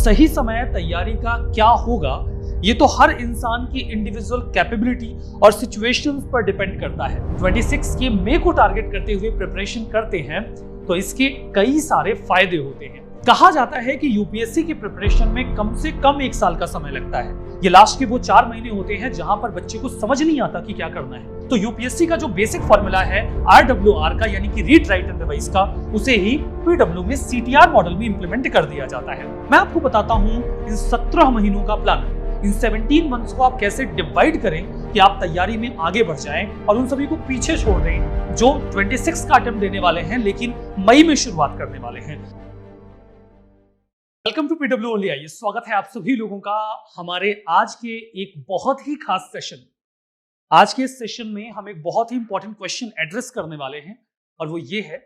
सही समय तैयारी का क्या होगा, ये तो हर इंसान की इंडिविजुअल कैपेबिलिटी और सिचुएशंस पर डिपेंड करता है। 26 के मई को टारगेट करते हुए प्रिपरेशन करते हैं तो इसके कई सारे फायदे होते हैं। कहा जाता है कि यूपीएससी की प्रिपरेशन में कम से कम 1 साल का समय लगता है। ये लास्ट के वो 4 महीने होते हैं जहां पर बच्चे को समझ नहीं आता कि क्या करना है। तो यूपीएससी का जो बेसिक फॉर्मूला है RWR का, यानी कि रीड राइट एंड रिवाइज का, उसे ही पीडब्ल्यू में CTR मॉडल में इंप्लीमेंट कर दिया जाता है। मैं आपको बताता हूँ इन 17 महीनों का प्लान, इन 17 मंथ्स को आप कैसे डिवाइड करें कि आप तैयारी में आगे बढ़ जाएं और उन सभी को पीछे छोड़ दें जो 26 का अटेम्प्ट देने वाले हैं लेकिन मई में शुरुआत करने वाले हैं। Welcome to PW only IAS. स्वागत है आप सभी लोगों का हमारे आज के एक बहुत ही खास सेशन। आज के इस सेशन में हम एक बहुत ही इंपॉर्टेंट क्वेश्चन एड्रेस करने वाले हैं और वो ये है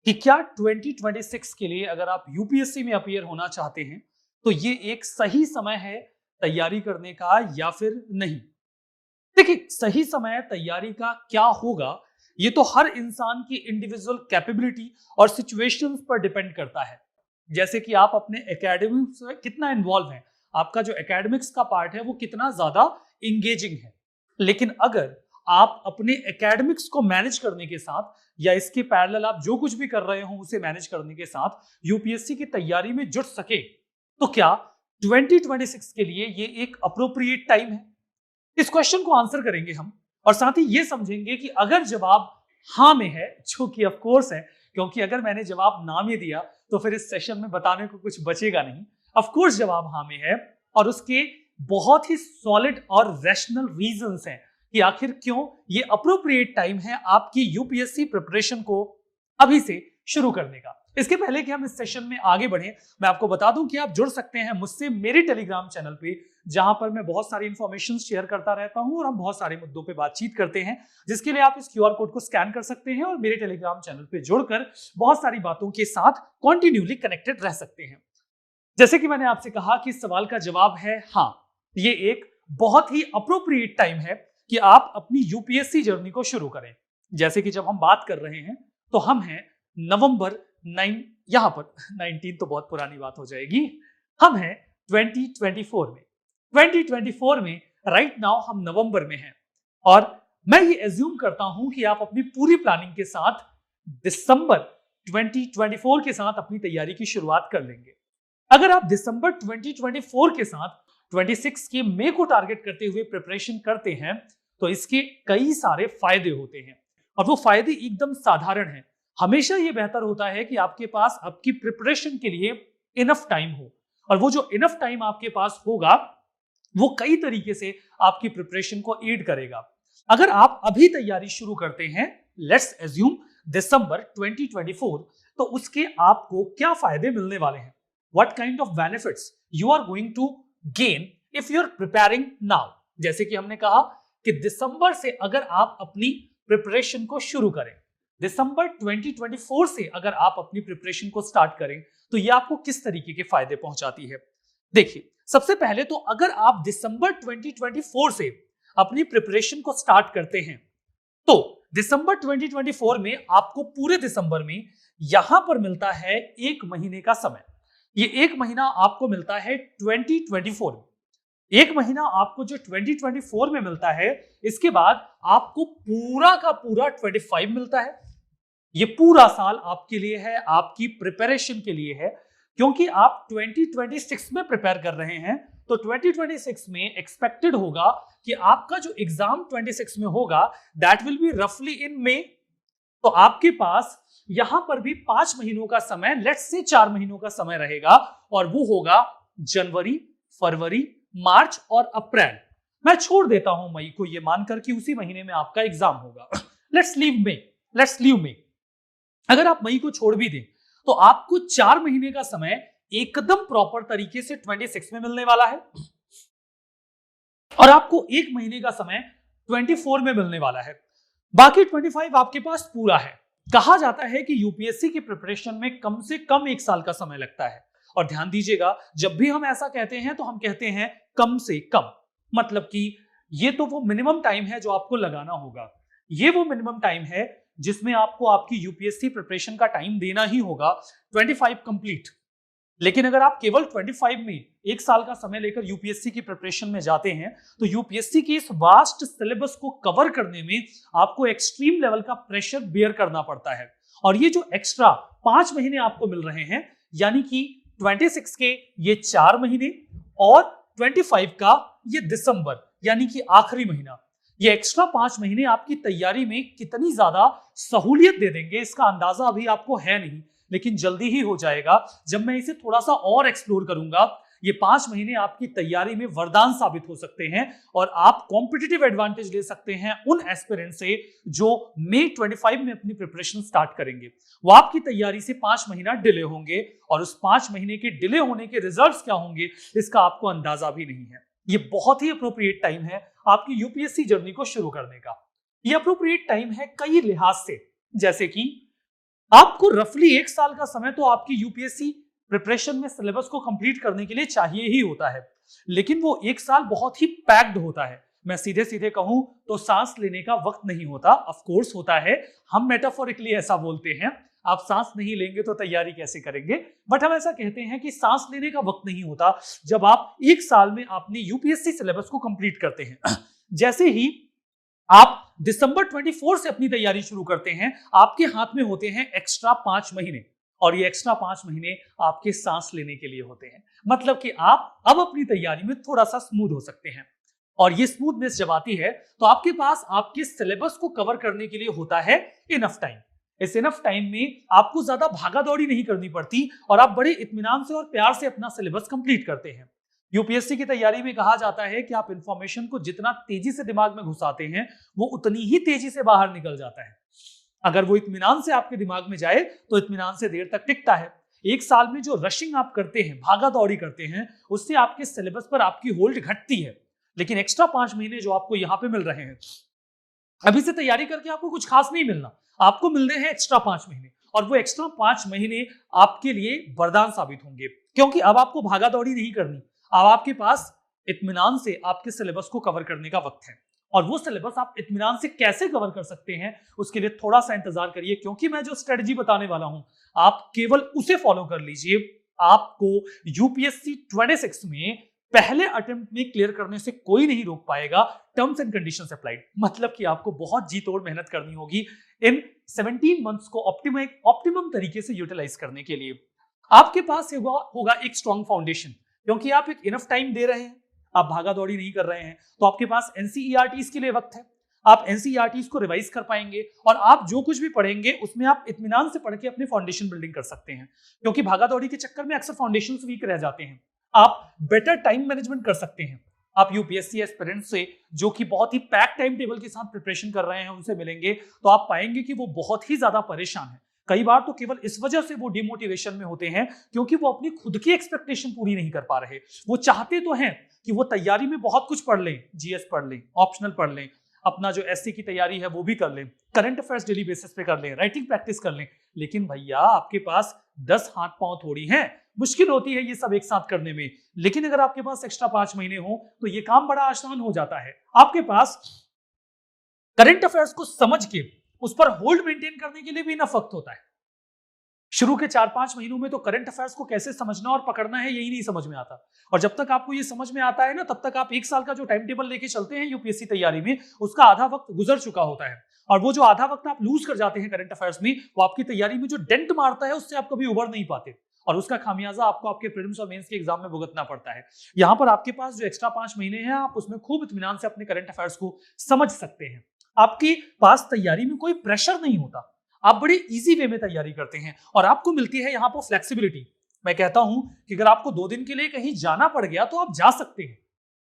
कि क्या 2026 के लिए अगर आप यूपीएससी में अपीयर होना चाहते हैं तो ये एक सही समय है तैयारी करने का या फिर नहीं। देखिए, सही समय तैयारी का क्या होगा ये तो हर इंसान की इंडिविजुअल कैपेबिलिटी और सिचुएशंस पर डिपेंड करता है। जैसे कि आप अपने एकेडमिक्स में कितना इन्वॉल्व है, आपका जो एकेडमिक्स का पार्ट है वो कितना ज्यादा इंगेजिंग है। लेकिन अगर आप अपने एकेडमिक्स को मैनेज करने के साथ या इसके पैरेलल आप जो कुछ भी कर रहे हो उसे मैनेज करने के साथ यूपीएससी की तैयारी में जुट सके तो क्या 2026 के लिए ये एक अप्रोप्रिएट टाइम है? इस क्वेश्चन को आंसर करेंगे हम और साथ ही ये समझेंगे कि अगर जवाब हाँ में है, जो कि ऑफ कोर्स है, क्योंकि अगर मैंने जवाब ना में दिया तो फिर इस सेशन में बताने को कुछ बचेगा नहीं। ऑफ कोर्स जवाब हाँ में है और उसके बहुत ही सॉलिड और रैशनल रीजंस हैं कि आखिर क्यों ये अप्रोप्रिएट टाइम है आपकी यूपीएससी प्रिपरेशन को अभी से शुरू करने का। इसके पहले कि हम इस सेशन में आगे बढ़ें, मैं आपको बता दूं कि आप जुड़ सकते हैं मुझसे मेरे टेलीग्राम चैनल पे, जहां पर मैं बहुत सारी इंफॉर्मेशन शेयर करता रहता हूं और हम बहुत सारे मुद्दों पे बातचीत करते हैं, जिसके लिए आप इस क्यूआर कोड को स्कैन कर सकते हैं और मेरे टेलीग्राम चैनल पे जुड़कर बहुत सारी बातों के साथ कंटिन्यूली कनेक्टेड रह सकते हैं। जैसे कि मैंने आपसे कहा कि इस सवाल का जवाब है हाँ, ये एक बहुत ही अप्रोप्रिएट टाइम है कि आप अपनी यूपीएससी जर्नी को शुरू करें। जैसे कि जब हम बात कर रहे हैं तो हम हैं नवंबर 9, यहां पर 19 तो बहुत पुरानी बात हो जाएगी, हम हैं 2024 में। 2024 में राइट नाउ हम नवंबर में हैं और मैं ये एज्यूम करता हूं कि आप अपनी पूरी प्लानिंग के साथ दिसंबर 2024 के साथ अपनी तैयारी की शुरुआत कर लेंगे। अगर आप दिसंबर 2024 के साथ 26 के मई को टारगेट करते हुए प्रिपरेशन करते हैं तो इसके कई सारे फायदे होते हैं और वो फायदे एकदम साधारण हैं। हमेशा ये बेहतर होता है कि आपके पास आपकी प्रिपरेशन के लिए इनफ टाइम हो और वो जो इनफ टाइम आपके पास होगा वो कई तरीके से आपकी प्रिपरेशन को एड करेगा। अगर आप अभी तैयारी शुरू करते हैं, लेट्स एज्यूम दिसंबर 2024, तो उसके आपको क्या फायदे मिलने वाले हैं? What kind of benefits you are going to gain if you are preparing now. जैसे कि हमने कहा कि दिसंबर से अगर आप अपनी प्रिपरेशन को शुरू करें, दिसंबर 2024 से अगर आप अपनी प्रिपरेशन को स्टार्ट करें तो ये आपको किस तरीके के फायदे पहुंचाती है। देखिए, सबसे पहले तो अगर आप दिसंबर 2024 से अपनी प्रिपरेशन को स्टार्ट करते हैं तो दिसंबर 2024 में आपको पूरे दिसंबर में यहां पर मिलता है 1 महीने का समय। ये 1 महीना आपको मिलता है 2024 में। 1 महीना आपको जो 2024 में मिलता है, इसके बाद आपको पूरा का पूरा 25 मिलता है। ये पूरा साल आपके लिए है, आपकी प्रिपरेशन के लिए है, क्योंकि आप 2026 में प्रिपेयर कर रहे हैं तो 2026 में एक्सपेक्टेड होगा कि आपका जो एग्जाम 26 में होगा दैट विल बी रफली इन मई। तो आपके पास यहां पर भी 5 महीनों का समय, लेट्स से 4 महीनों का समय रहेगा और वो होगा जनवरी, फरवरी, मार्च और अप्रैल। मैं छोड़ देता हूं मई को ये मानकर कि उसी महीने में आपका एग्जाम होगा। लेट्स लीव मई। अगर आप मई को छोड़ भी दें तो आपको 4 महीने का समय एकदम प्रॉपर तरीके से 26 में मिलने वाला है और आपको 1 महीने का समय 24 में मिलने वाला है। बाकी 25 आपके पास पूरा है। कहा जाता है कि यूपीएससी की प्रिपरेशन में कम से कम 1 साल का समय लगता है और ध्यान दीजिएगा, जब भी हम ऐसा कहते हैं तो हम कहते हैं कम से कम, मतलब कि ये तो वो मिनिमम टाइम है जो आपको लगाना होगा। ये वो मिनिमम टाइम है जिसमें आपको आपकी यूपीएससी प्रिपरेशन का टाइम देना ही होगा 25 कंप्लीट। लेकिन अगर आप केवल 25 में एक साल का समय लेकर यूपीएससी की प्रिपरेशन में जाते हैं तो यूपीएससी की इस वास्ट सिलेबस को कवर करने में आपको एक्सट्रीम लेवल का प्रेशर बेयर करना पड़ता है। और ये जो एक्स्ट्रा 5 महीने आपको मिल रहे हैं, यानी कि 26 के ये 4 महीने और 25 का ये दिसंबर यानी कि आखिरी महीना, ये एक्स्ट्रा 5 महीने आपकी तैयारी में कितनी ज्यादा सहूलियत दे देंगे इसका अंदाजा अभी आपको है नहीं, लेकिन जल्दी ही हो जाएगा जब मैं इसे थोड़ा सा और एक्सप्लोर करूंगा। ये 5 महीने आपकी तैयारी में वरदान साबित हो सकते हैं और आप कॉम्पिटिटिव एडवांटेज ले सकते हैं उन एस्पिरेंट से जो मई 25 में अपनी प्रिपरेशन स्टार्ट करेंगे। वो आपकी तैयारी से 5 महीना डिले होंगे और उस 5 महीने के डिले होने के रिजल्ट्स क्या होंगे इसका आपको अंदाजा भी नहीं है। ये बहुत ही अप्रोप्रिएट टाइम है आपकी यूपीएससी जर्नी को शुरू करने का। ये अप्रोप्रिएट टाइम है कई लिहाज से, जैसे कि आपको रफली 1 साल का समय तो आपकी यूपीएससी प्रिपरेशन में सिलेबस को कंप्लीट करने के लिए चाहिए ही होता है, लेकिन वो 1 साल बहुत ही पैक्ड होता है। मैं सीधे सीधे कहूं तो सांस लेने का वक्त नहीं होता। ऑफ कोर्स होता है, हम मेटाफोरिकली ऐसा बोलते हैं, आप सांस नहीं लेंगे तो तैयारी कैसे करेंगे, बट हम ऐसा कहते हैं कि सांस लेने का वक्त नहीं होता जब आप 1 साल में अपनी यूपीएससी सिलेबस को कंप्लीट करते हैं। जैसे ही आप दिसंबर 24 से अपनी तैयारी शुरू करते हैं, आपके हाथ में होते हैं एक्स्ट्रा 5 महीने और ये एक्स्ट्रा 5 महीने आपके सांस लेने के लिए होते हैं। मतलब कि आप अब अपनी तैयारी में थोड़ा सा स्मूथ हो सकते हैं और ये स्मूथनेस जब आती है तो आपके पास आपके सिलेबस को कवर करने के लिए होता है इनफ टाइम। इस इनफ टाइम में आपको ज्यादा भागा दौड़ी नहीं करनी पड़ती और आप बड़े इत्मीनान से और प्यार से अपना सिलेबस कंप्लीट करते हैं। यूपीएससी की तैयारी में कहा जाता है कि आप इंफॉर्मेशन को जितना तेजी से दिमाग में घुसाते हैं वो उतनी ही तेजी से बाहर निकल जाता है। अगर वो इत्मीनान से आपके दिमाग में जाए तो इत्मीनान से देर तक टिकता है। 1 साल में जो रशिंग आप करते हैं, भागा दौड़ी करते हैं, उससे आपके सिलेबस पर आपकी होल्ड घटती है। लेकिन एक्स्ट्रा 5 महीने जो आपको यहाँ पे मिल रहे हैं, अभी से तैयारी करके आपको कुछ खास नहीं मिलना, आपको मिल रहे हैं एक्स्ट्रा 5 महीने और वो एक्स्ट्रा 5 महीने आपके लिए वरदान साबित होंगे, क्योंकि अब आपको भागा दौड़ी नहीं करनी। अब आपके पास इत्मीनान से आपके सिलेबस को कवर करने का वक्त है और वो सिलेबस आप इत्मीनान से कैसे कवर कर सकते हैं उसके लिए थोड़ा सा इंतजार करिए, क्योंकि मैं जो स्ट्रेटजी बताने वाला हूं आप केवल उसे फॉलो कर लीजिए। आपको यूपीएससी 26 में पहले अटेम्प्ट में क्लियर करने से कोई नहीं रोक पाएगा। टर्म्स एंड कंडीशंस अप्लाइड, मतलब कि आपको बहुत जी तोड़ मेहनत करनी होगी इन 17 मंथ्स को ऑप्टिमम तरीके से यूटिलाइज करने के लिए। आपके पास होगा एक स्ट्रॉन्ग फाउंडेशन, क्योंकि आप एक इनफ टाइम दे रहे हैं, आप भागा दौड़ी नहीं कर रहे हैं, तो आपके पास एनसीईआरटीज के लिए वक्त है। आप एनसीईआरटीज को रिवाइज कर पाएंगे और आप जो कुछ भी पढ़ेंगे उसमें आप इत्मीनान से पढ़ के अपनी फाउंडेशन बिल्डिंग कर सकते हैं, क्योंकि भागा दौड़ी के चक्कर में अक्सर फाउंडेशन वीक रह जाते हैं। आप बेटर टाइम मैनेजमेंट कर सकते हैं। आप यूपीएससी एस्पिरेंट्स से जो कि बहुत ही पैक टाइम टेबल के साथ प्रिपरेशन कर रहे हैं उनसे मिलेंगे तो आप पाएंगे कि वो बहुत ही ज्यादा परेशान है। कई बार तो केवल इस वजह से वो डिमोटिवेशन में होते हैं क्योंकि वो अपनी खुद की एक्सपेक्टेशन पूरी नहीं कर पा रहे। वो चाहते तो हैं कि वो तैयारी में बहुत कुछ पढ़ लें, जीएस पढ़ लें, ऑप्शनल पढ़ लें, अपना जो एससी की तैयारी है वो भी कर लें, करंट अफेयर्स डेली बेसिस पे कर लें, राइटिंग प्रैक्टिस कर लें, लेकिन भैया आपके पास 10 हाथ पांव थोड़ी हैं, मुश्किल होती है ये सब एक साथ करने में। लेकिन अगर आपके पास एक्स्ट्रा 5 महीने हो तो ये काम बड़ा आसान हो जाता है। आपके पास करंट अफेयर्स को समझ के उस पर होल्ड मेंटेन करने के लिए भी इनफ वक्त होता है। शुरू के 4-5 महीनों में तो करंट अफेयर्स को कैसे समझना और पकड़ना है यही नहीं समझ में आता, और जब तक आपको ये समझ में आता है ना तब तक आप 1 साल का जो टाइम टेबल लेके चलते हैं यूपीएससी तैयारी में उसका आधा वक्त गुजर चुका होता है, और वो जो आधा वक्त आप लूज कर जाते हैं करंट अफेयर्स में वो आपकी तैयारी में जो डेंट मारता है उससे आप कभी उबर नहीं पाते और उसका खामियाजा आपको आपके प्रीलिम्स और मेंस के एग्जाम में भुगतना पड़ता है। यहाँ पर आपके पास जो एक्स्ट्रा 5 महीने हैं आप उसमें खूब इत्मीनान से अपने करंट अफेयर्स को समझ सकते हैं। आपके पास तैयारी में कोई प्रेशर नहीं होता, आप बड़े इजी वे में तैयारी करते हैं और आपको मिलती है यहाँ पर फ्लेक्सिबिलिटी। मैं कहता हूं कि अगर आपको 2 दिन के लिए कहीं जाना पड़ गया तो आप जा सकते हैं।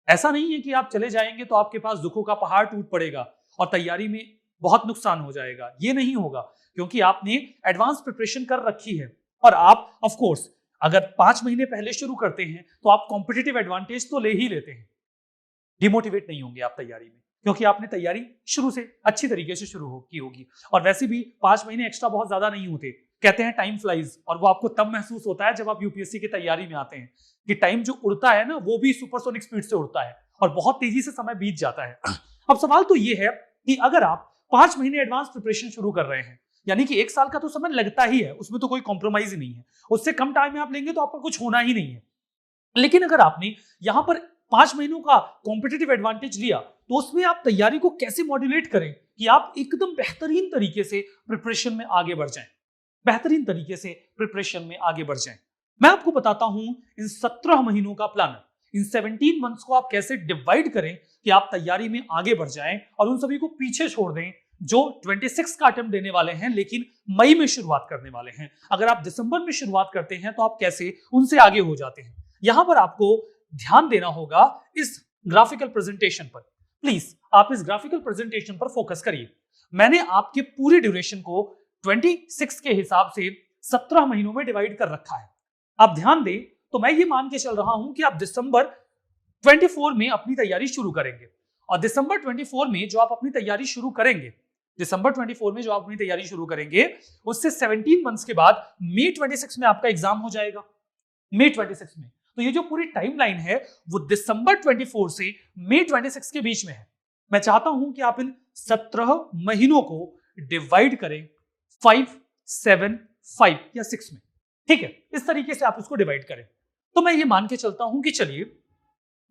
ऐसा नहीं है कि आप चले जाएंगे तो आपके पास दुखों का पहाड़ टूट पड़ेगा और तैयारी में बहुत नुकसान हो जाएगा, ये नहीं होगा, क्योंकि आपने एडवांस प्रिपरेशन कर रखी है। और आप ऑफ कोर्स अगर 5 महीने पहले शुरू करते हैं तो आप कॉम्पिटिटिव एडवांटेज तो ले ही लेते हैं, डिमोटिवेट नहीं होंगे आप तैयारी में, क्योंकि आपने तैयारी शुरू से अच्छी तरीके से शुरू की होगी। और वैसे भी 5 महीने एक्स्ट्रा बहुत ज्यादा नहीं होते, कहते हैं टाइम फ्लाइज, और वो आपको तब महसूस होता है जब आप यूपीएससी की तैयारी में आते हैं कि टाइम जो उड़ता है ना वो भी सुपरसोनिक स्पीड से उड़ता है और बहुत तेजी से समय बीत जाता है। अब सवाल तो ये है कि अगर आप 5 महीने एडवांस प्रिपरेशन शुरू कर रहे हैं यानी कि 1 साल का तो समय लगता ही है, उसमें तो कोई कॉम्प्रोमाइज ही नहीं है। उससे कम टाइम में आप लेंगे तो आपका कुछ होना ही नहीं है। लेकिन अगर आपने यहां पर 5 महीनों का कॉम्पिटिटिव एडवांटेज लिया तो उसमें आप तैयारी को कैसे मॉड्यूलेट करें कि आप एकदम बेहतरीन तरीके से प्रिपरेशन में आगे बढ़ जाएं, बेहतरीन तरीके से प्रिपरेशन में आगे बढ़ जाएं। मैं आपको बताता हूं इन 17 महीनों का प्लानर, इन 17 मंथ्स को आप कैसे डिवाइड करें कि आप तैयारी में आगे बढ़ जाएं और उन सभी को पीछे छोड़ दें जो 26 का अटेम्प्ट देने वाले हैं लेकिन मई में शुरुआत करने वाले हैं। अगर आप दिसंबर में शुरुआत करते हैं तो आप कैसे उनसे आगे हो जाते हैं। यहां पर आपको ध्यान देना होगा इस ग्राफिकल प्रेजेंटेशन पर। प्लीज आप इस ग्राफिकल प्रेजेंटेशन पर फोकस करिए। मैंने आपके पूरी ड्यूरेशन को 26 के हिसाब से 17 महीनों में डिवाइड कर रखा है। आप ध्यान दें तो मैं ये मान के चल रहा हूं कि आप दिसंबर 24 में अपनी तैयारी शुरू करेंगे और दिसंबर 24 में जो आप अपनी तैयारी शुरू करेंगे, दिसंबर 24 में जो आप अपनी तैयारी शुरू करेंगे उससे 17 मंथ्स के बाद मई 26 में आपका एग्जाम हो जाएगा। मई 26 में तो ये जो पूरी टाइमलाइन है वो दिसंबर 24 से मई 26 के बीच में है। मैं चाहता हूं कि आप इन 17 महीनों को डिवाइड करें 5, 7, 5 या 6 में। ठीक है, इस तरीके से आप इसको डिवाइड करें। तो मैं ये मान के चलता हूं कि चलिए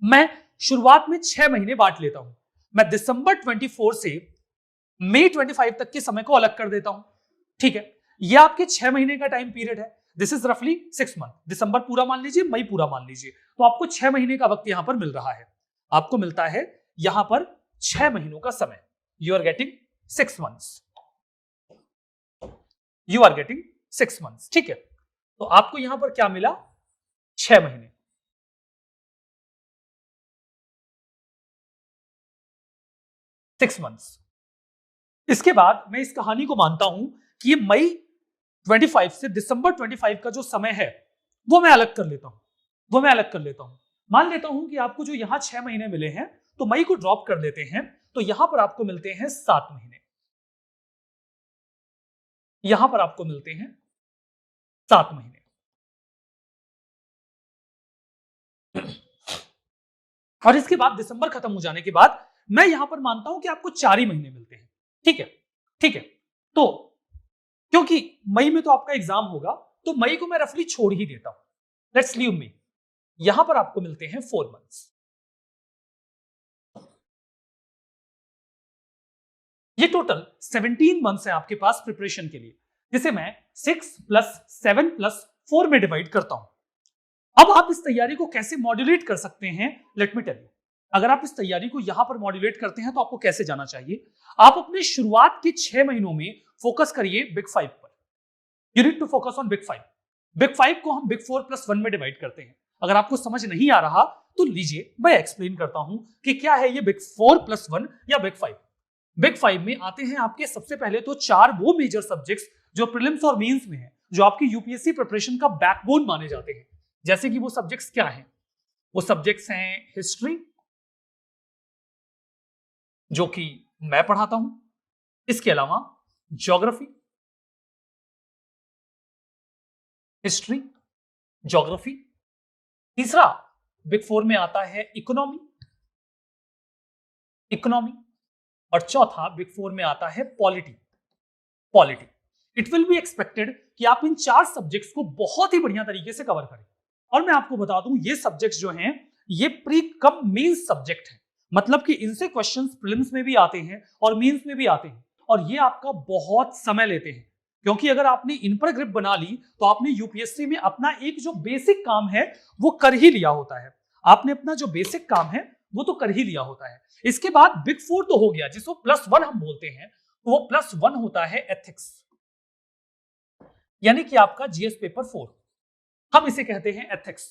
मैं शुरुआत में 6 महीने बांट लेता हूं। मैं दिसंबर 24 से मई 25 तक के समय को अलग कर देता हूं। ठीक है, ये आपके 6 महीने का टाइम पीरियड है। दिस इज रफली 6 मंथ। दिसंबर पूरा मान लीजिए, मई पूरा मान लीजिए, तो आपको 6 महीने का वक्त यहां पर मिल रहा है। आपको मिलता है यहां पर 6 महीनों का समय। You are getting 6 months. You are getting 6 months. ठीक है, तो आपको यहां पर क्या मिला? 6 महीने। 6 मंथ्स। इसके बाद मैं इस कहानी को मानता हूं कि ये मई 25 से दिसंबर 25 का जो समय है वो मैं अलग कर लेता हूं। मान लेता हूं कि आपको जो यहां 6 महीने मिले हैं तो मई को ड्रॉप कर देते हैं तो यहां पर आपको मिलते हैं 7 महीने। यहां पर आपको मिलते हैं 7 महीने। और इसके बाद दिसंबर खत्म हो जाने के बाद मैं यहां पर मानता हूं कि आपको 4 ही महीने मिलते हैं। ठीक है, तो क्योंकि मई में तो आपका एग्जाम होगा तो मई को मैं रफली छोड़ ही देता हूं। लेट्स लीव मई। यहां पर आपको मिलते हैं 4 मंथ्स। ये टोटल 17 मंथ्स है आपके पास प्रिपरेशन के लिए, जिसे मैं 6 + 7 + 4 में डिवाइड करता हूं। अब आप इस तैयारी को कैसे मॉड्यूलेट कर सकते हैं, लेट मी टेल यू। अगर आप इस तैयारी को यहां पर मॉड्यूलेट करते हैं तो आपको कैसे जाना चाहिए? आप अपने शुरुआत के 6 महीनों में फोकस करिए बिग 5 पर। You need to focus on big 5। Big 5 को हम बिग 4 + 1 में डिवाइड करते हैं। अगर आपको समझ नहीं आ रहा तो लीजिए मैं एक्सप्लेन करता हूं कि क्या है ये बिग 4 + 1 या बिग 5। बिग 5 में आते हैं आपके सबसे पहले तो 4 वो मेजर सब्जेक्ट्स जो प्रीलिम्स और मेंस में है, जो आपकी यूपीएससी प्रिपरेशन का बैकबोन माने जाते हैं। जैसे कि वो सब्जेक्ट्स क्या हैं? वो सब्जेक्ट्स हैं हिस्ट्री, जो कि मैं पढ़ाता हूं। इसके अलावा ज्योग्राफी, हिस्ट्री, ज्योग्राफी। तीसरा बिग 4 में आता है इकोनॉमी, और चौथा बिग 4 में आता है polity. It will be expected कि आप इन 4 सब्जेक्ट्स को बहुत ही बढ़िया तरीके से कवर करें। और मैं आपको बता दूं ये सब्जेक्ट्स जो हैं ये प्री कम मेंस सब्जेक्ट हैं, मतलब कि इनसे क्वेश्चंस प्रीलिम्स में भी आते हैं और मेंस में भी आते हैं, और ये आपका बहुत समय लेते हैं। क्योंकि अगर आपने इन पर ग्रिप बना ली तो आपने यूपीएससी में अपना एक जो बेसिक काम है वो कर ही लिया होता है। आपने अपना जो बेसिक काम है वो तो कर ही लिया होता है। इसके बाद बिग 4 तो हो गया, जिसको +1 हम बोलते हैं, तो वो +1 होता है एथिक्स, यानी कि आपका जीएस पेपर 4, हम इसे कहते हैं एथिक्स।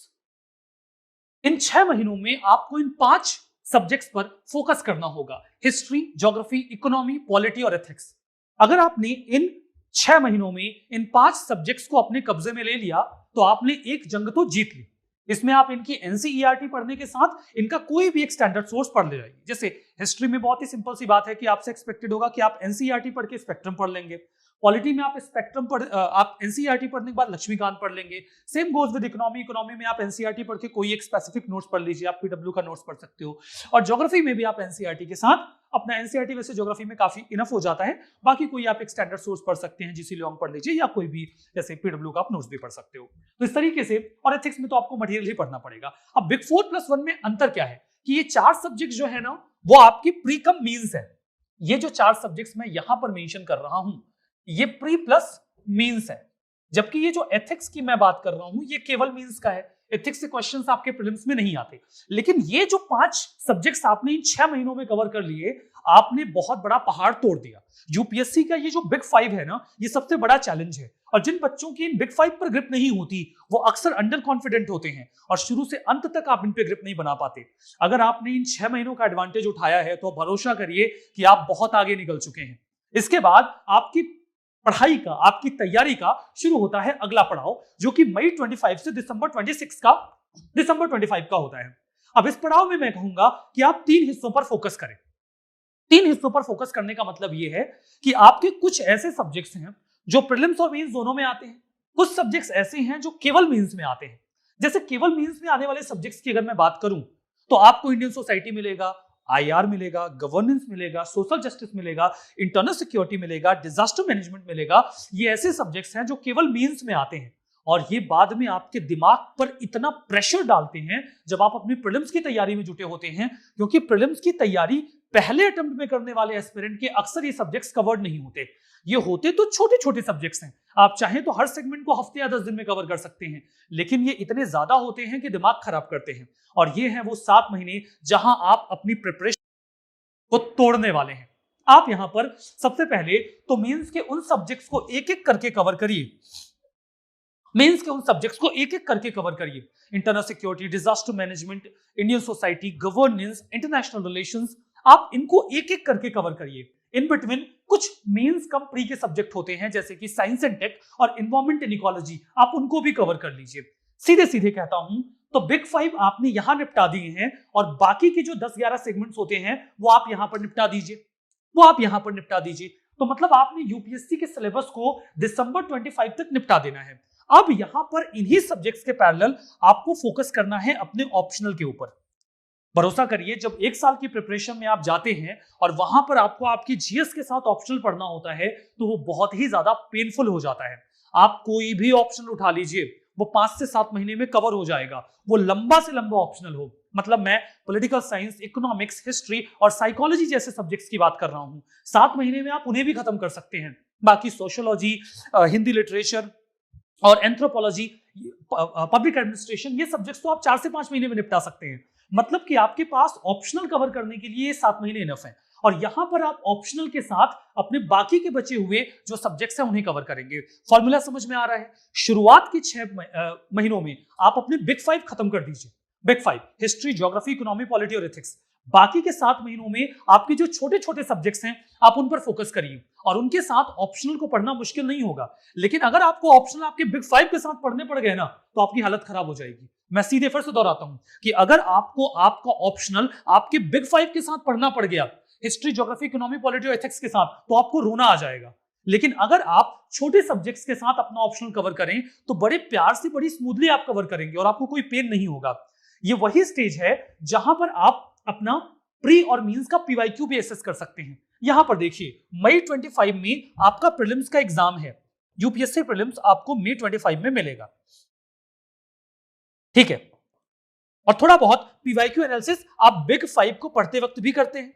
इन 6 महीनों में आपको इन 5 सब्जेक्ट्स पर फोकस करना होगा, हिस्ट्री, ज्योग्राफी, इकोनॉमी, पॉलिटी और एथिक्स। अगर आपने इन 6 महीनों में इन 5 सब्जेक्ट्स को अपने कब्जे में ले लिया तो आपने एक जंग तो जीत ली। इसमें आप इनकी एनसीईआरटी पढ़ने के साथ इनका कोई भी एक स्टैंडर्ड सोर्स पढ़ ले जाएंगे। जैसे हिस्ट्री में बहुत ही सिंपल सी बात है कि आपसे एक्सपेक्टेड होगा कि आप एनसीईआरटी पढ़ के स्पेक्ट्रम पढ़ लेंगे। पॉलिटी में आप आप एनसीईआरटी पढ़ने के बाद लक्ष्मीकांत पढ़ लेंगे। सेम गोज विद इकोनॉमी में आप एनसीईआरटी पढ़ के कोई एक स्पेसिफिक नोट्स पढ़ लीजिए, आप पीडब्ल्यू का नोट्स पढ़ सकते हो। और ज्योग्राफी में भी आप एनसीईआरटी के साथ अपना एनसीईआरटी वैसे ज्योग्राफी में काफी इनफ हो जाता है। बाकी कोई आप एक स्टैंडर्ड सोर्स पढ़ सकते हैं, जीसी लॉन्ग पढ़ लीजिए, या कोई भी जैसे पीडब्ल्यू का आप नोट्स भी पढ़ सकते हो। तो इस तरीके से, और एथिक्स में तो आपको मटेरियल ही पढ़ना पड़ेगा। अब बिग 4+1 में अंतर क्या है कि ये 4 सब्जेक्ट जो है ना वो आपकी प्री कम मीन्स है। ये जो 4 सब्जेक्ट्स मैं यहां पर मेंशन कर रहा हूं ये प्री प्लस मीन्स है, जबकि ये जो एथिक्स की मैं बात कर रहा हूं ये केवल मीन्स का है। एथिक्स से क्वेश्चंस आपके प्रीलिम्स में नहीं आते। लेकिन ये जो 5 सब्जेक्ट्स आपने इन 6 महीनों में कवर कर लिए, आपने बहुत बड़ा पहाड़ तोड़ दिया। यूपीएससी का ये जो बिग 5 है ना, ये सबसे बड़ा चैलेंज है। और जिन बच्चों की इन बिग 5 पर ग्रिप नहीं होती वो अक्सर अंडर कॉन्फिडेंट होते हैं और शुरू से अंत तक आप इन पे ग्रिप नहीं बना पाते। अगर आपने इन 6 महीनों का एडवांटेज उठाया है तो भरोसा करिए कि आप बहुत आगे निकल चुके हैं। इसके बाद आपकी पढ़ाई का, आपकी तैयारी का शुरू होता है अगला पड़ाव, जो कि मई 25 से दिसंबर 25 का होता है। अब इस पड़ाव में मैं कहूंगा कि आप 3 हिस्सों पर फोकस करें। 3 हिस्सों पर फोकस करने का मतलब यह है कि आपके कुछ ऐसे सब्जेक्ट्स हैं जो प्रीलिम्स और मेंस दोनों में आते हैं, कुछ सब्जेक्ट्स ऐसे हैं जो केवल मेंस में आते हैं। जैसे केवल मेंस में आने वाले सब्जेक्ट्स की अगर मैं बात करूं तो आपको इंडियन सोसाइटी मिलेगा, आईआर मिलेगा, गवर्नेंस मिलेगा, सोशल जस्टिस मिलेगा, इंटरनल सिक्योरिटी मिलेगा, डिजास्टर मैनेजमेंट मिलेगा। ये ऐसे सब्जेक्ट्स हैं जो केवल मेंस में आते हैं और ये बाद में आपके दिमाग पर इतना प्रेशर डालते हैं जब आप अपनी प्रीलिम्स की तैयारी में जुटे होते हैं, क्योंकि प्रीलिम्स की तैयारी पहले अटेम्प्ट में करने वाले एस्पिरेंट के अक्सर ये सब्जेक्ट्स कवर्ड नहीं होते। ये होते तो छोटे छोटे सब्जेक्ट्स हैं, आप चाहें तो हर सेगमेंट को हफ्ते या 10 दिन में कवर कर सकते हैं, लेकिन ये इतने ज्यादा होते हैं कि दिमाग खराब करते हैं। और ये हैं वो 7 महीने जहां आप अपनी प्रिपरेशन को तोड़ने वाले हैं। आप यहां पर सबसे पहले तो मेंस के उन सब्जेक्ट्स को एक एक करके कवर करिए। मेंस के उन सब्जेक्ट्स को एक एक करके कवर करिए। Internal security, disaster management, Indian society, governance, international relations, आप इनको एक एक करके कवर करिए। इन बिटवीन कुछ मेंस कम प्री के सब्जेक्ट होते हैं जैसे कि साइंस एंड टेक और एनवायरमेंट एंड इकोलॉजी, आप उनको भी कवर कर लीजिए। सीधे सीधे कहता हूं तो बिग 5 आपने यहां निपटा दिए हैं और बाकी के जो 10-11 सेगमेंट्स होते हैं वो आप यहां पर निपटा दीजिए। तो मतलब आपने यूपीएससी के सिलेबस को दिसंबर 25 तक निपटा देना है। अब यहां पर इन्हीं सब्जेक्ट्स के पैरेलल आपको फोकस करना है अपने ऑप्शनल के ऊपर। भरोसा करिए, जब 1 साल की प्रिपरेशन में आप जाते हैं और वहां पर आपको आपकी जीएस के साथ ऑप्शनल पढ़ना होता है तो वो बहुत ही ज्यादा पेनफुल हो जाता है। आप कोई भी ऑप्शनल उठा लीजिए, वो 5 से 7 महीने में कवर हो जाएगा, वो लंबा से लंबा ऑप्शनल हो। मतलब मैं पॉलिटिकल साइंस, इकोनॉमिक्स, हिस्ट्री और साइकोलॉजी जैसे सब्जेक्ट्स की बात कर रहा हूं। 7 महीने में आप उन्हें भी खत्म कर सकते हैं। बाकी सोशियोलॉजी, हिंदी लिटरेचर और एंथ्रोपोलॉजी, पब्लिक एडमिनिस्ट्रेशन, ये सब्जेक्ट्स तो आप 4 से 5 महीने में निपटा सकते हैं। मतलब कि आपके पास ऑप्शनल कवर करने के लिए 7 महीने इनफ है। और यहां पर आप ऑप्शनल के साथ अपने बाकी के बचे हुए जो सब्जेक्ट्स हैं उन्हें कवर करेंगे। फॉर्मूला समझ में आ रहा है? शुरुआत के 6 महीनों में आप अपने बिग 5 खत्म कर दीजिए। Big 5 history, geography, economy, polity और एथिक्स। बाकी के 7 महीनों में आपके जो छोटे छोटे सब्जेक्ट्स हैं आप उन पर फोकस करिए और उनके साथ ऑप्शनल को पढ़ना मुश्किल नहीं होगा। लेकिन अगर आपको ऑप्शनल आपके बिग 5 के साथ पढ़ने पड़ गए ना तो आपकी हालत खराब हो जाएगी। मैं सीधे फिर से दोहराता हूं कि अगर आपको आपका ऑप्शनल आपके बिग 5 के साथ पढ़ना पड़ गया, हिस्ट्री, ज्योग्राफी, इकोनॉमी, पॉलिटी और एथिक्स के साथ, तो आपको रोना आ जाएगा। लेकिन अगर आप छोटे सब्जेक्ट्स के साथ अपना ऑप्शनल कवर करें तो बड़े प्यार से, बड़ी स्मूथली आप कवर करेंगे और आपको कोई पेन नहीं होगा। ये वही स्टेज है जहां पर आप अपना प्री और मींस का पीवाईक्यू भी एसेस कर सकते हैं। यहां पर देखिए, मई 25 में आपका प्रीलिम्स का एग्जाम है। यूपीएससी प्रीलिम्स आपको मई 25 में मिलेगा, ठीक है। और थोड़ा बहुत पीवाईक्यू एनालिसिस आप बिग 5 को पढ़ते वक्त भी करते हैं।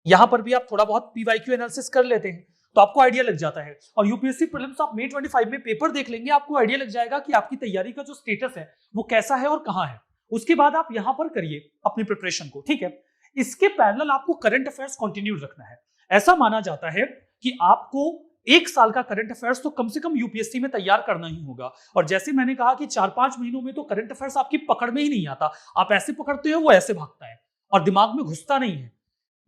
यहां पर भी आप थोड़ा बहुत पीवाईक्यू एनालिसिस कर लेते हैं तो आपको आइडिया लग जाता है। और यूपीएससी प्रीलिम्स आप मई 25 में पेपर देख लेंगे, आपको आइडिया लग जाएगा कि आपकी तैयारी का जो स्टेटस है वो कैसा है और कहां है। उसके बाद आप यहां पर करिए अपनी प्रिपरेशन को, ठीक है। इसके पैरेलल आपको करंट अफेयर्स कंटिन्यू रखना है। ऐसा माना जाता है कि आपको 1 साल का करंट अफेयर्स तो कम से कम यूपीएससी में तैयार करना ही होगा। और जैसे मैंने कहा कि 4-5 महीनों में तो करंट अफेयर्स आपकी पकड़ में ही नहीं आता। आप ऐसे पकड़ते हो, वो ऐसे भागता है और दिमाग में घुसता नहीं है।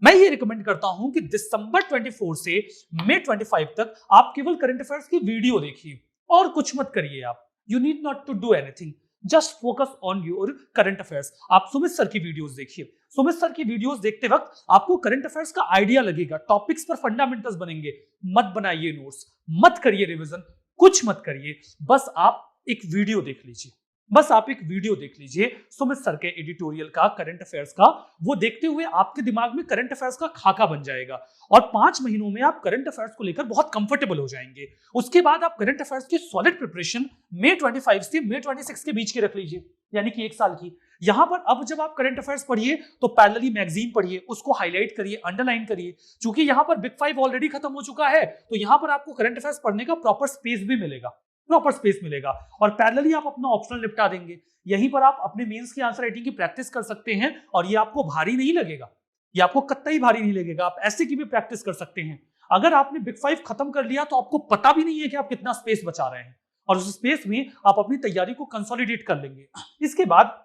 मैं ये रिकमेंड करता हूं कि दिसंबर 24 से मई 25 तक आप केवल करंट अफेयर्स की वीडियो देखिए और कुछ मत करिए। आप you need not to do anything, just focus on your current affairs. आप सुमित सर की वीडियोस देखिए। सुमित सर की वीडियोस देखते वक्त आपको करंट अफेयर्स का आइडिया लगेगा, टॉपिक्स पर फंडामेंटल्स बनेंगे। मत बनाइए नोट्स, मत करिए रिवीजन, कुछ मत करिए, बस आप एक वीडियो देख लीजिए। बस आप एक वीडियो देख लीजिए सुमित सर के एडिटोरियल का, करंट अफेयर्स का, वो देखते हुए आपके दिमाग में करंट अफेयर्स का खाका बन जाएगा और 5 महीनों में आप करंट अफेयर्स को लेकर बहुत कंफर्टेबल हो जाएंगे। उसके बाद आप करंट अफेयर्स की सॉलिड प्रिपरेशन मई 25 से मई 26 के बीच की रख लीजिए, यानी कि 1 साल की। यहां पर अब जब आप करंट अफेयर्स पढ़िए तो पैरेलली मैगजीन पढ़िए, उसको हाईलाइट करिए, अंडरलाइन करिए। चूंकि यहां पर बिग 5 ऑलरेडी खत्म हो चुका है, तो यहां पर आपको करंट अफेयर्स पढ़ने का प्रॉपर स्पेस भी मिलेगा, प्रॉपर स्पेस मिलेगा और पैरेलली आप अपना ऑप्शनल निपटा देंगे। यहीं पर आप अपने मेंस की आंसर राइटिंग की प्रैक्टिस कर सकते हैं और ये आपको भारी नहीं लगेगा, ये आपको कतई भारी नहीं लगेगा। आप ऐसे की भी प्रैक्टिस कर सकते हैं। अगर आपने बिग 5 खत्म कर लिया तो आपको पता भी नहीं है कि आप कितना स्पेस बचा रहे हैं और उस स्पेस में आप अपनी तैयारी को कंसोलिडेट कर लेंगे। इसके बाद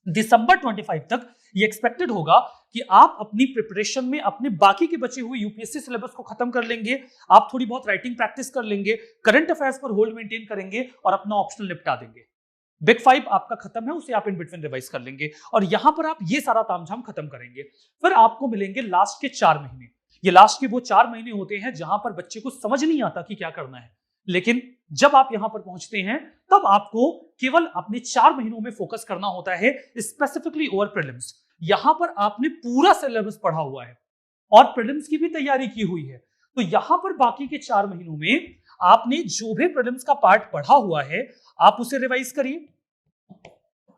दिसंबर 25 तक ये एक्सपेक्टेड होगा कि आप अपनी प्रिपरेशन में अपने बाकी के बचे हुए यूपीएससी सिलेबस को खत्म कर लेंगे, आप थोड़ी बहुत राइटिंग प्रैक्टिस कर लेंगे, करंट अफेयर्स पर होल्ड मेंटेन करेंगे और अपना ऑप्शनल निपटा देंगे। बिग 5 आपका खत्म है, उसे आप इन बिटवीन रिवाइज कर लेंगे और यहां पर आप ये सारा तामझाम खत्म करेंगे। फिर आपको मिलेंगे लास्ट के 4 महीने। ये लास्ट के वो 4 महीने होते हैं जहां पर बच्चे को समझ नहीं आता कि क्या करना है, लेकिन जब आप यहां पर पहुंचते हैं तब आपको केवल अपने 4 महीनों में फोकस करना होता है, स्पेसिफिकली ओवर प्रीलिम्स। यहां पर आपने पूरा सिलेबस पढ़ा हुआ है और प्रीलिम्स की भी तैयारी की हुई है, तो यहां पर बाकी के 4 महीनों में आपने जो भी प्रीलिम्स का पार्ट पढ़ा हुआ है आप उसे रिवाइज करिए,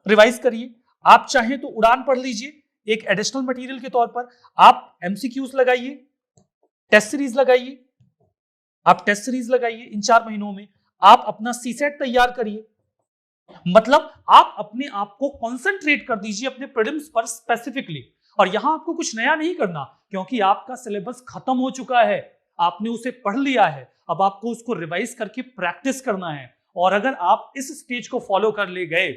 रिवाइज करिए। आप चाहें तो उड़ान पढ़ लीजिए एक एडिशनल मटेरियल के तौर पर, आप एमसीक्यूज लगाइए, टेस्ट सीरीज लगाइए, आप टेस्ट सीरीज लगाइए। इन 4 महीनों में आप अपना सीसेट तैयार करिए, मतलब आप अपने आप को कंसंट्रेट कर दीजिए अपने प्रीलिम्स पर स्पेसिफिकली। और यहां आपको कुछ नया नहीं करना क्योंकि आपका सिलेबस खत्म हो चुका है, आपने उसे पढ़ लिया है, अब आपको उसको रिवाइज करके प्रैक्टिस करना है। और अगर आप इस स्टेज को फॉलो कर ले गए,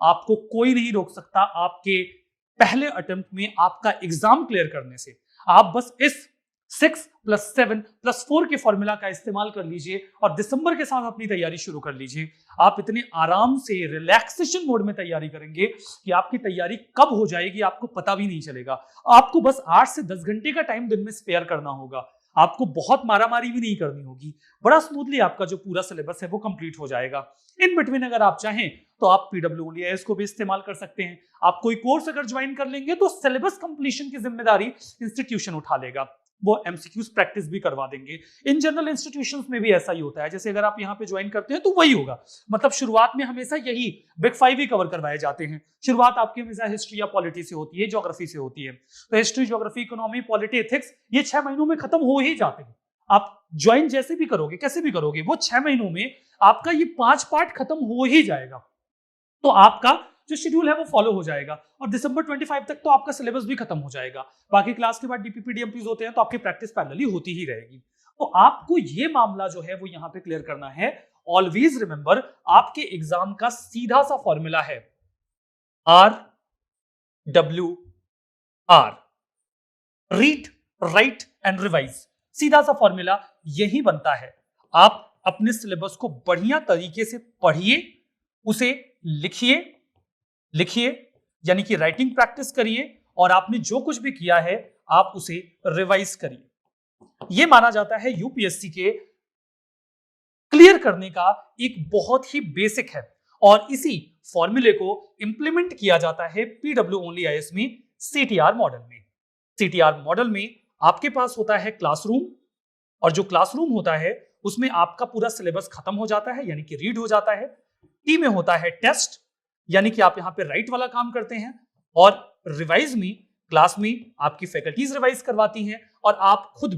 आपको कोई नहीं रोक सकता आपके पहले अटेम्प्ट में आपका एग्जाम क्लियर करने से। आप बस इस 6+7+4 के फॉर्मूला का इस्तेमाल कर लीजिए और दिसंबर के साथ अपनी तैयारी शुरू कर लीजिए। आप इतने आराम से रिलैक्सेशन मोड में तैयारी करेंगे कि आपकी तैयारी कब हो जाएगी आपको पता भी नहीं चलेगा। आपको बस 8 से 10 घंटे का टाइम दिन में स्पेयर करना होगा, आपको बहुत मारामारी भी नहीं करनी होगी, बड़ा स्मूथली आपका जो पूरा सिलेबस है वो कंप्लीट हो जाएगा। इन बिटवीन अगर आप चाहें तो आप पीडब्ल्यूएस को भी इस्तेमाल कर सकते हैं। आप कोई कोर्स अगर ज्वाइन कर लेंगे तो सिलेबस कंप्लीशन की जिम्मेदारी इंस्टीट्यूशन उठा लेगा, वो एमसीक्यूज प्रैक्टिस भी करवा देंगे। इन जनरल इंस्टीट्यूशंस में भी ऐसा ही होता है, जैसे अगर आप यहाँ पे ज्वाइन करते हैं तो वही होगा। मतलब शुरुआत में हमेशा यही बिग 5 ही कवर करवाए जाते हैं। शुरुआत आपकी हमेशा हिस्ट्री या पॉलिटी से होती है, ज्योग्राफी से होती है। तो history, geography, economy, polity, ethics ये 6 महीनों में खत्म हो ही जाते हैं। आप ज्वाइन जैसे भी करोगे, कैसे भी करोगे, वो 6 महीनों में आपका ये 5 पार्ट खत्म हो ही जाएगा। तो आपका जो शेड्यूल है वो फॉलो हो जाएगा और दिसंबर 25 तक तो आपका सिलेबस भी खत्म हो जाएगा। बाकी क्लास के बाद डीपीपी डीएमपीज होते हैं तो आपकी प्रैक्टिस पैरेलली होती ही रहेगी। तो आपको ये मामला जो है वो यहां पे क्लियर करना है। ऑलवेज रिमेंबर, आपके एग्जाम का सीधा सा फॉर्मूला है RWR, read, right and revise. सीधा सा फॉर्मूला यही बनता है। आप अपने सिलेबस को बढ़िया तरीके से पढ़िए, उसे लिखिए यानी कि राइटिंग प्रैक्टिस करिए और आपने जो कुछ भी किया है आप उसे रिवाइज करिए। यह माना जाता है यूपीएससी के क्लियर करने का एक बहुत ही बेसिक है और इसी फॉर्मूले को इंप्लीमेंट किया जाता है पीडब्ल्यू ओनली आईएएस में सीटीआर मॉडल में। सीटीआर मॉडल में आपके पास होता है क्लासरूम और जो क्लासरूम होता है उसमें आपका पूरा सिलेबस खत्म हो जाता है, यानी कि रीड हो जाता है। टी में होता है टेस्ट, यानी कि आप यहां पे राइट वाला काम करते हैं और रिवाइज में क्लास में आपकी फैकल्टीज रिवाइज करवाती हैं और आप खुद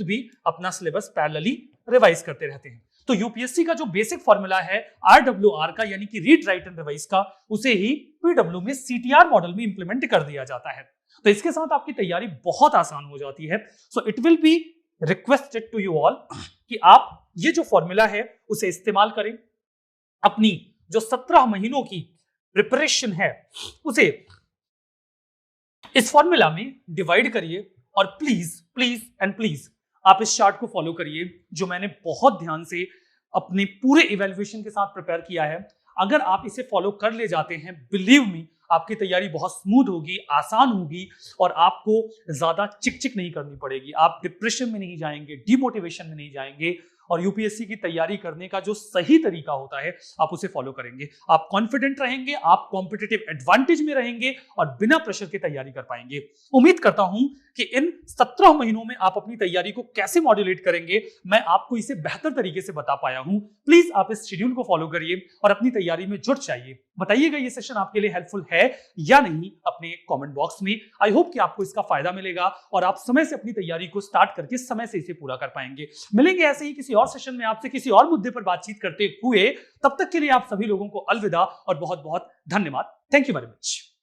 भी अपना सिलेबस पैरेलली रिवाइज करते रहते हैं। तो यूपीएससी का जो बेसिक फॉर्मूला है RWR का, यानी कि रीड, राइट एंड रिवाइज का, उसे ही पीडब्ल्यू में सीटीआर मॉडल में इंप्लीमेंट कर दिया जाता है। तो इसके साथ आपकी तैयारी बहुत आसान हो जाती है। So it will be requested to you all कि आप ये जो फॉर्मूला है उसे इस्तेमाल करें, अपनी जो 17 महीनों की प्रिपरेशन है उसे इस फॉर्मूला में डिवाइड करिए और प्लीज आप इस चार्ट को फॉलो करिए जो मैंने बहुत ध्यान से अपने पूरे इवैल्यूएशन के साथ प्रिपेयर किया है। अगर आप इसे फॉलो कर ले जाते हैं, बिलीव मी, आपकी तैयारी बहुत स्मूथ होगी, आसान होगी और आपको ज्यादा चिक नहीं करनी पड़ेगी। आप डिप्रेशन में नहीं जाएंगे, डिमोटिवेशन में नहीं जाएंगे और यूपीएससी की तैयारी करने का जो सही तरीका होता है आप उसे फॉलो करेंगे, आप कॉन्फिडेंट रहेंगे, आप कॉम्पिटिटिव एडवांटेज में रहेंगे और बिना प्रेशर के तैयारी कर पाएंगे। उम्मीद करता हूं कि इन 17 महीनों में आप अपनी तैयारी को कैसे मॉड्यूलेट करेंगे मैं आपको इसे बेहतर तरीके से बता पाया हूं। प्लीज आप इस शेड्यूल को फॉलो करिए और अपनी तैयारी में जुट जाइए। बताइएगा ये सेशन आपके लिए हेल्पफुल है या नहीं अपने कमेंट बॉक्स में। आई होप कि आपको इसका फायदा मिलेगा और आप समय से अपनी तैयारी को स्टार्ट करके समय से इसे पूरा कर पाएंगे। मिलेंगे ऐसे ही किसी और सेशन में आपसे किसी और मुद्दे पर बातचीत करते हुए। तब तक के लिए आप सभी लोगों को अलविदा और बहुत बहुत धन्यवाद। Thank you very much.